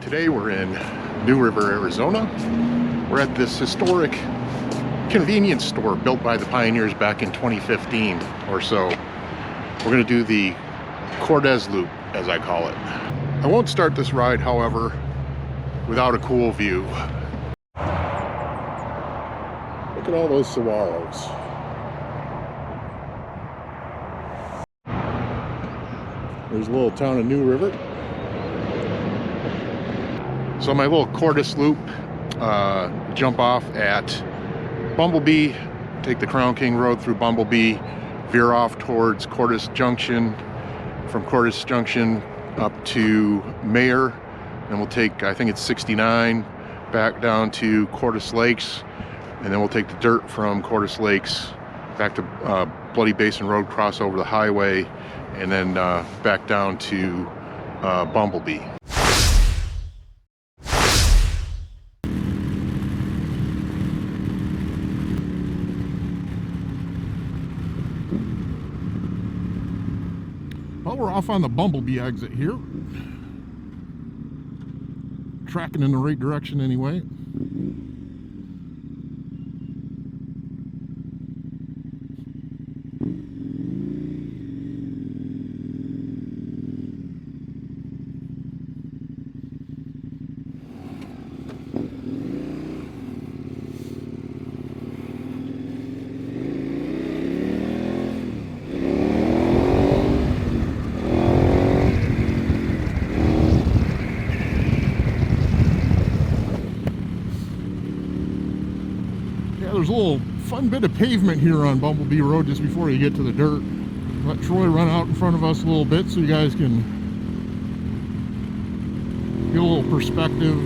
Today we're in New River, Arizona. We're at this historic convenience store built by the pioneers back in 2015 or so. We're going to do the Cortez Loop, as I call it. I won't start this ride, however, without a cool view. Look at all those saguaros. There's a little town of New River. So my little Cortez Loop, jump off at Bumblebee, take the Crown King Road through Bumblebee, veer off towards Cortez Junction, from Cortez Junction up to Mayer, and we'll take, I think it's 69, back down to Cortez Lakes, and then we'll take the dirt from Cortez Lakes back to Bloody Basin Road, cross over the highway, and then back down to Bumblebee. Well, we're off on the Bumblebee exit here. Tracking in the right direction anyway. There's a little fun bit of pavement here on Bumblebee Road just before you get to the dirt. Let Troy run out in front of us a little bit so you guys can get a little perspective.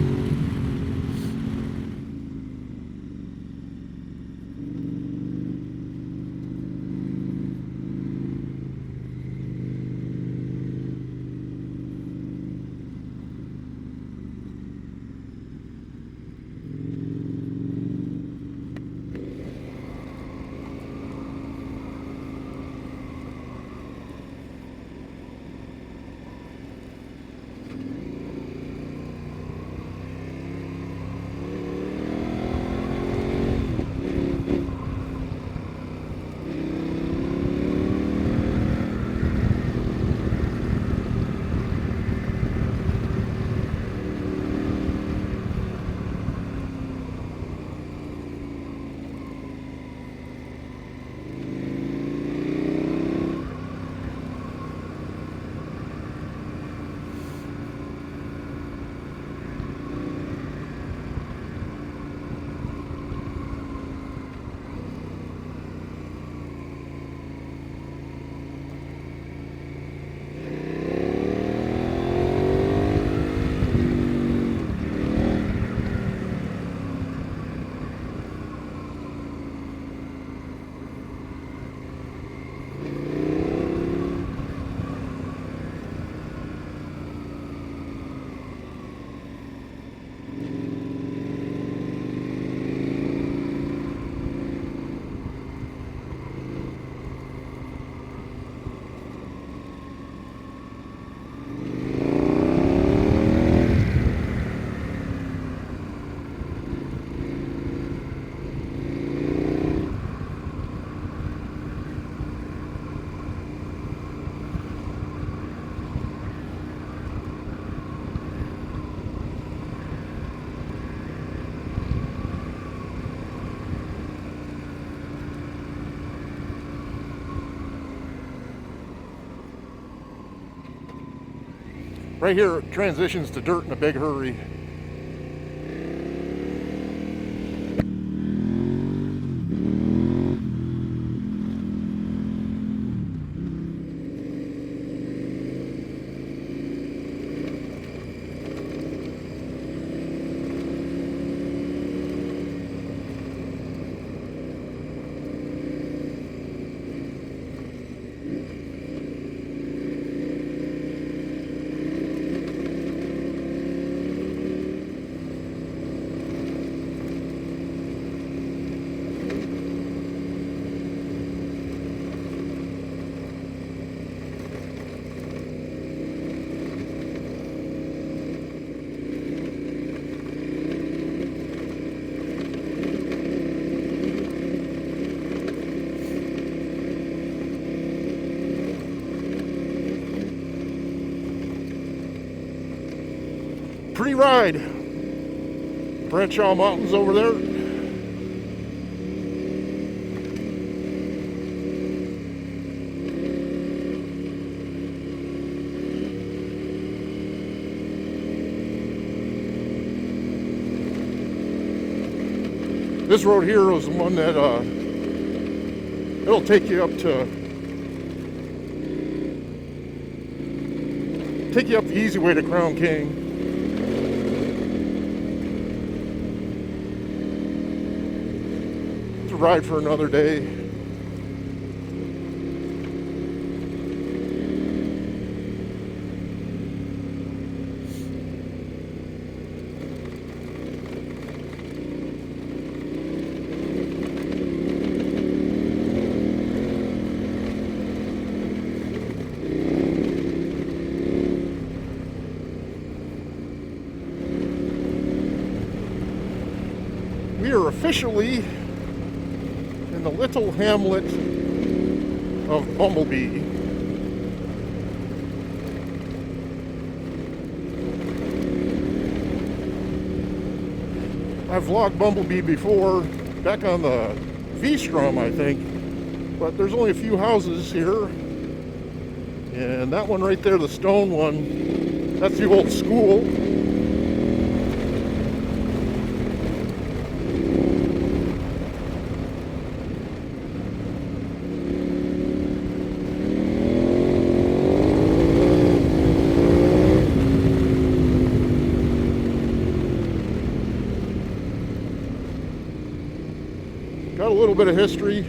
Right here, it transitions to dirt in a big hurry. Pretty ride. Bradshaw Mountains over there. This road here is the one that it'll take you up the easy way to Crown King. It's a ride for another day. We are officially in the little hamlet of Bumblebee. I've vlogged Bumblebee before, back on the V-Strum, I think, but there's only a few houses here, and that one right there, the stone one, that's the old school. Got a little bit of history.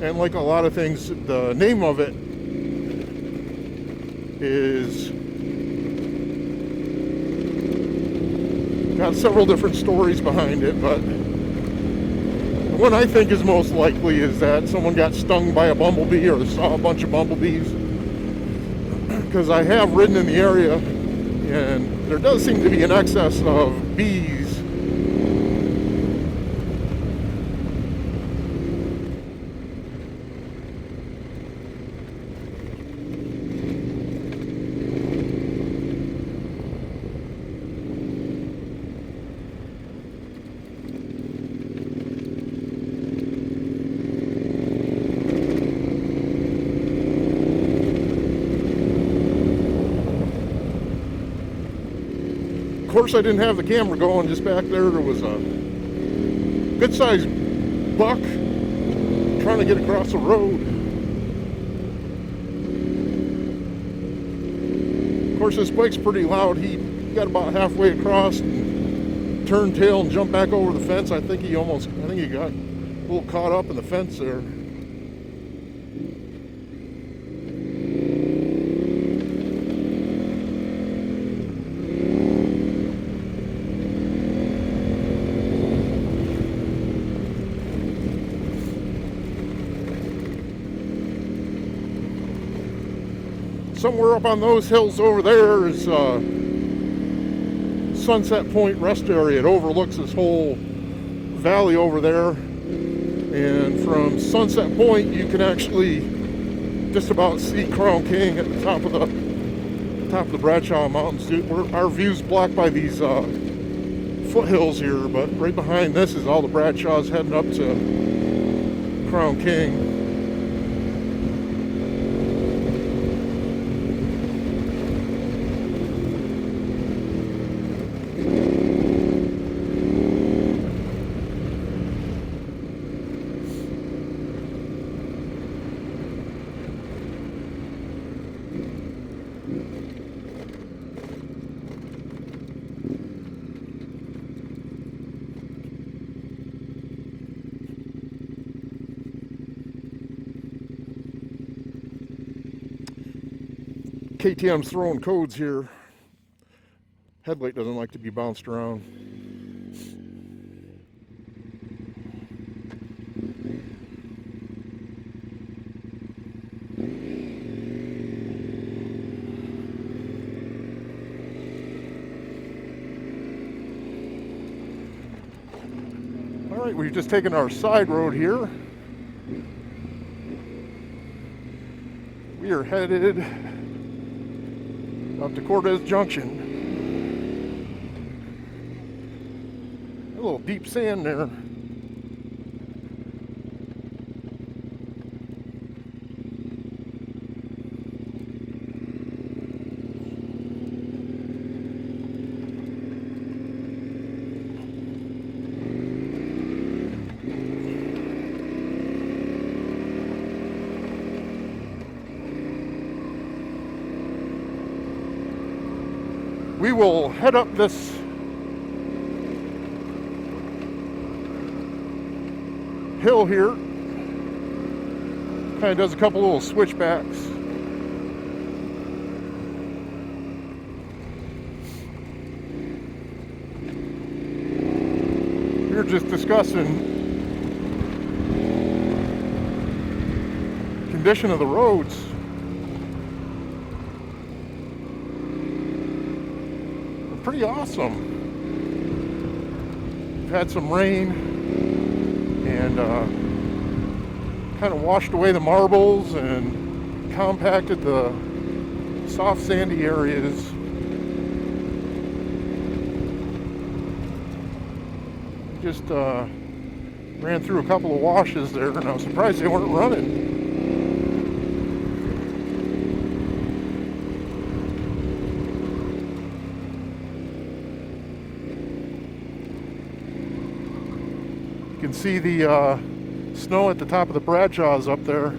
And like a lot of things, the name of it is got several different stories behind it, but the one I think is most likely is that someone got stung by a bumblebee or saw a bunch of bumblebees. Because I have ridden in the area and there does seem to be an excess of bees. Of course, I didn't have the camera going. Just back there was a good-sized buck trying to get across the road. Of course, this bike's pretty loud. He got about halfway across, and turned tail and jumped back over the fence. I think he got a little caught up in the fence there. Somewhere up on those hills over there is Sunset Point Rest Area. It overlooks this whole valley over there, and from Sunset Point you can actually just about see Crown King at the top of the Bradshaw Mountains. Our view's blocked by these foothills here, but right behind this is all the Bradshaws heading up to Crown King. KTM's throwing codes here. Headlight doesn't like to be bounced around. Alright, we've just taken our side road here. We are headed up to Cortez Junction. A little deep sand there. We will head up this hill here. Kind of does a couple little switchbacks. We were just discussing condition of the roads. Pretty awesome. We've had some rain and kind of washed away the marbles and compacted the soft sandy areas. Just ran through a couple of washes there, and I was surprised they weren't running. You can see the snow at the top of the Bradshaws up there.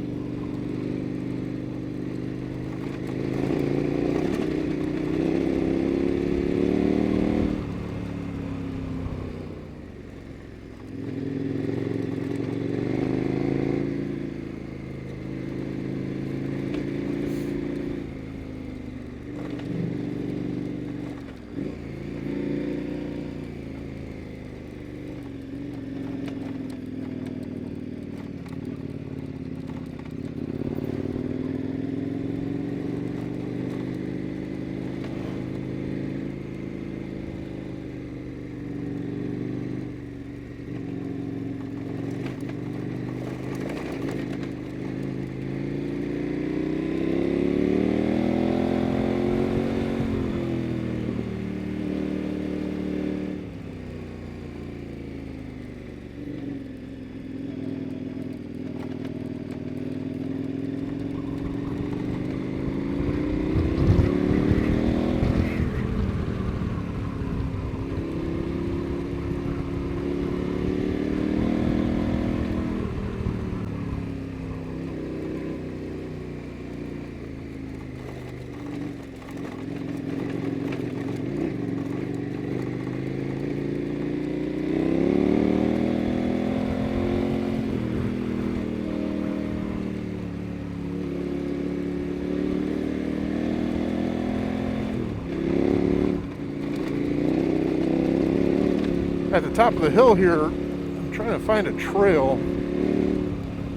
At the top of the hill here, I'm trying to find a trail.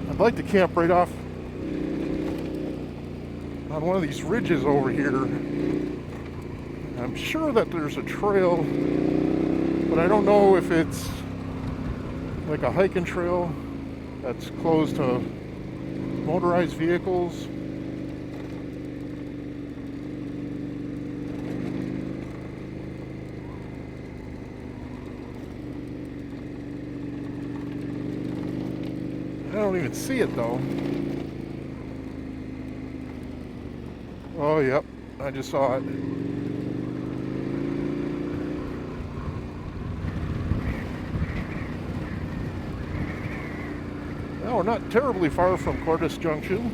I'd like to camp right off on one of these ridges over here. I'm sure that there's a trail, but I don't know if it's like a hiking trail that's closed to motorized vehicles. I don't even see it though. Oh, yep, I just saw it. Well, we're not terribly far from Cortez Junction.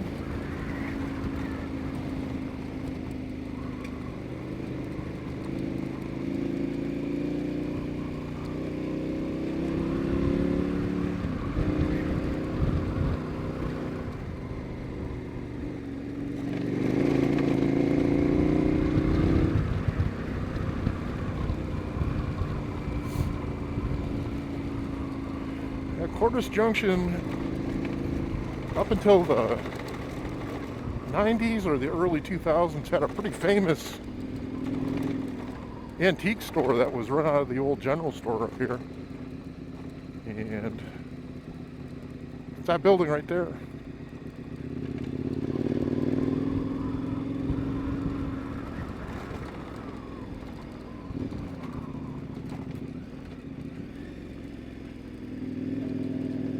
Cortez Junction, up until the 90s or the early 2000s, had a pretty famous antique store that was run out of the old general store up here. And it's that building right there.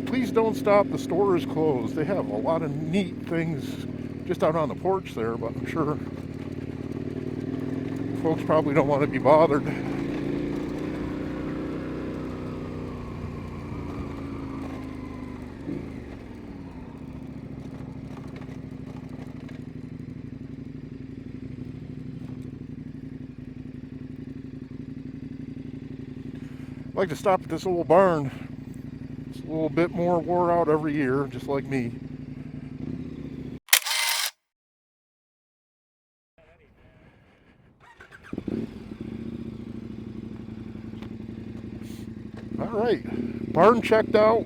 Please don't stop, the store is closed. They have a lot of neat things just out on the porch there, but I'm sure folks probably don't want to be bothered. I like to stop at this old barn. It's a little bit more wore out every year, just like me. All right, barn checked out.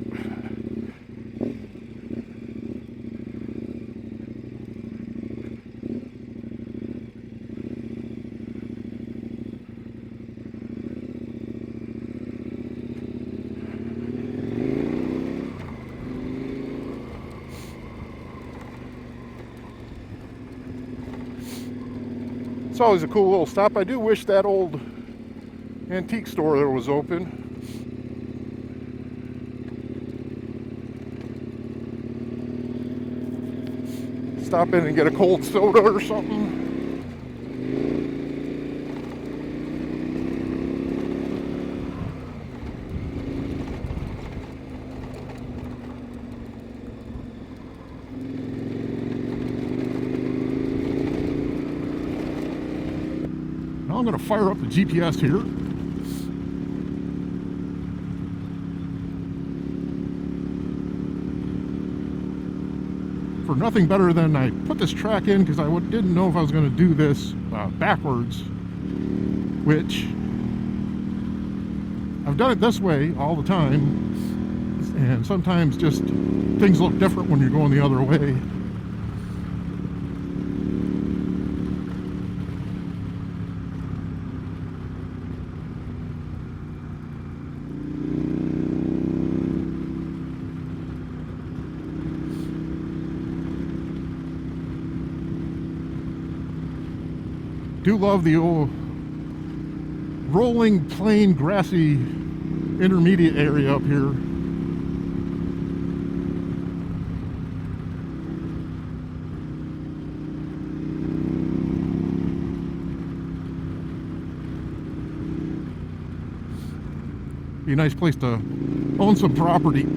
It's always a cool little stop. I do wish that old antique store there was open. Stop in and get a cold soda or something. Now I'm going to fire up the GPS here. For nothing better than I put this track in because I didn't know if I was going to do this backwards, which I've done it this way all the time, and sometimes just things look different when you're going the other way. Do love the old rolling, plain, grassy intermediate area up here. Be a nice place to own some property.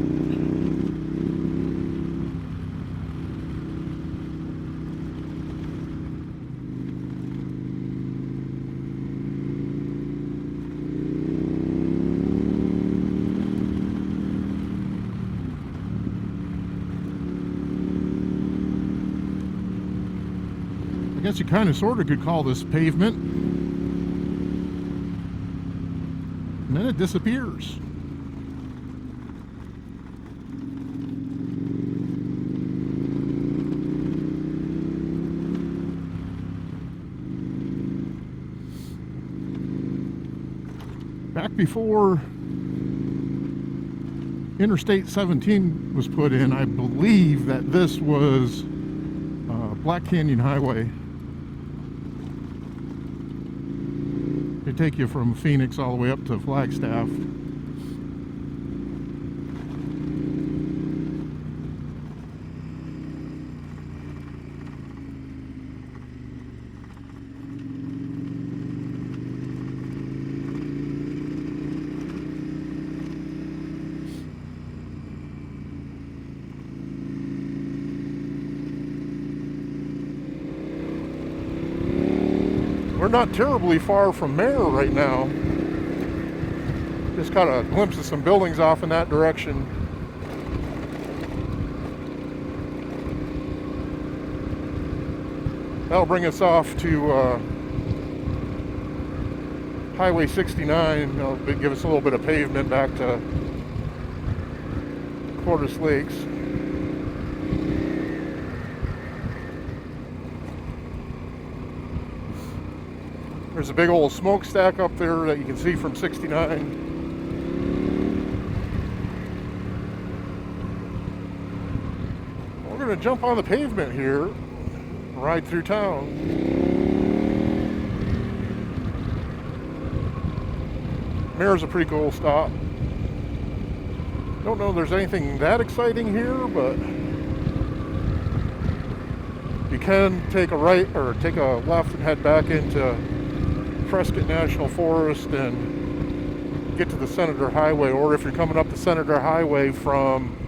I guess you kind of sort of could call this pavement. And then it disappears. Back before Interstate 17 was put in, I believe that this was Black Canyon Highway. They take you from Phoenix all the way up to Flagstaff. We're not terribly far from Mare right now. Just caught a glimpse of some buildings off in that direction. That'll bring us off to Highway 69. That'll give us a little bit of pavement back to Cordis Lakes. There's a big old smokestack up there that you can see from 69. gonna jump on the pavement here, ride through town. Mayor's a pretty cool stop. Don't know if there's anything that exciting here, but you can take a right or take a left and head back into Prescott National Forest and get to the Senator Highway, or if you're coming up the Senator Highway from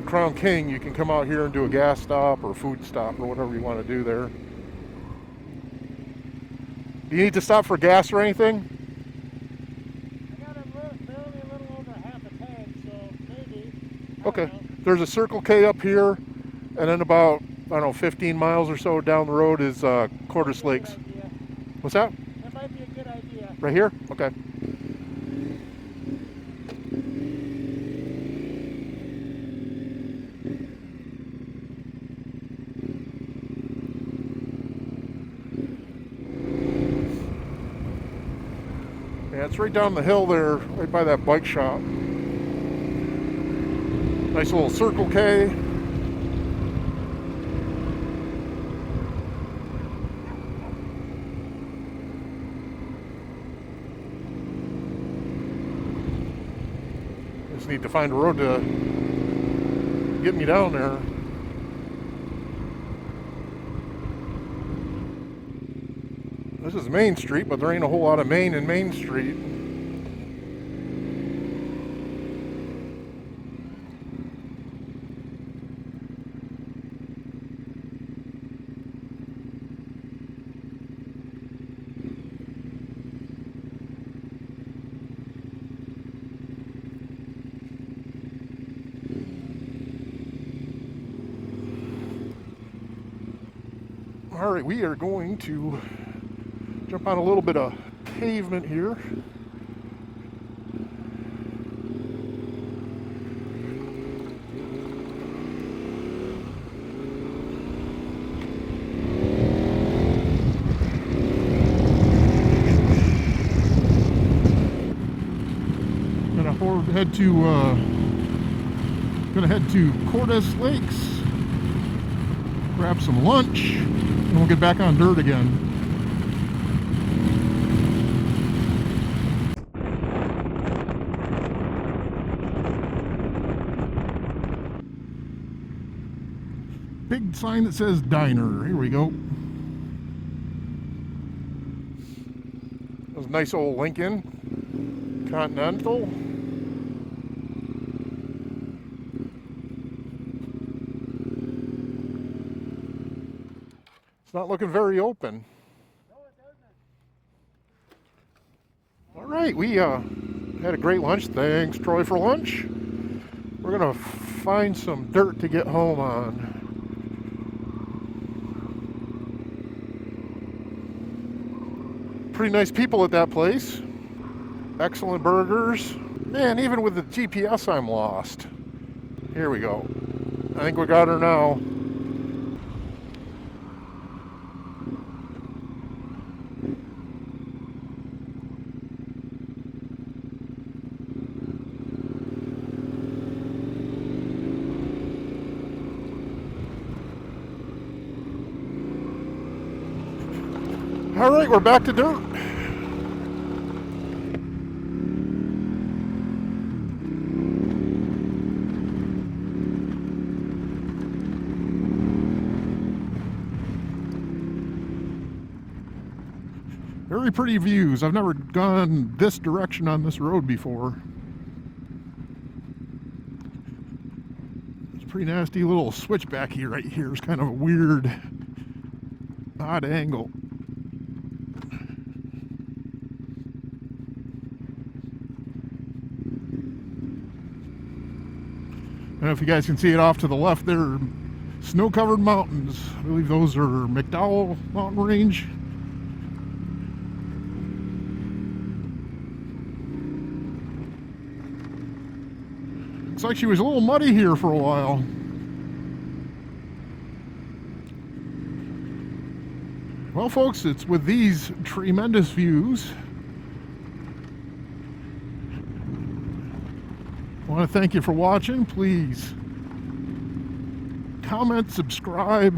Crown King, you can come out here and do a gas stop or food stop or whatever you want to do there. Do you need to stop for gas or anything? I got barely a little over half a tank, so maybe. Okay. There's a Circle K up here, and then about, I don't know, 15 miles or so down the road is Cordis Lakes. What's that? That might be a good idea. Right here? Okay. Yeah, it's right down the hill there, right by that bike shop. Nice little Circle K. Just need to find a road to get me down there. This is Main Street, but there ain't a whole lot of Main in Main Street. All right, we are going to jump on a little bit of pavement here. Gonna head to Cordis Lakes, grab some lunch, and we'll get back on dirt again. Big sign that says diner. Here we go. There's a nice old Lincoln Continental. It's not looking very open. No, it doesn't. All right, we had a great lunch. Thanks, Troy, for lunch. We're gonna find some dirt to get home on. Pretty nice people at that place. Excellent burgers. Man, even with the GPS, I'm lost. Here we go. I think we got her now. All right, we're back to dirt. Very pretty views. I've never gone this direction on this road before. It's a pretty nasty little switchback here. Right here is kind of a weird, odd angle. I don't know if you guys can see it off to the left there, snow-covered mountains. I believe those are McDowell Mountain Range. Looks like she was a little muddy here for a while. Well, folks, it's with these tremendous views I want to thank you for watching. Please comment, subscribe,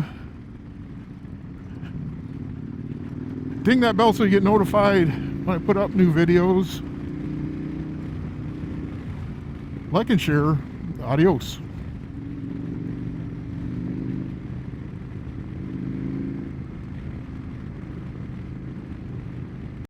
ding that bell so you get notified when I put up new videos. Like and share. Adios.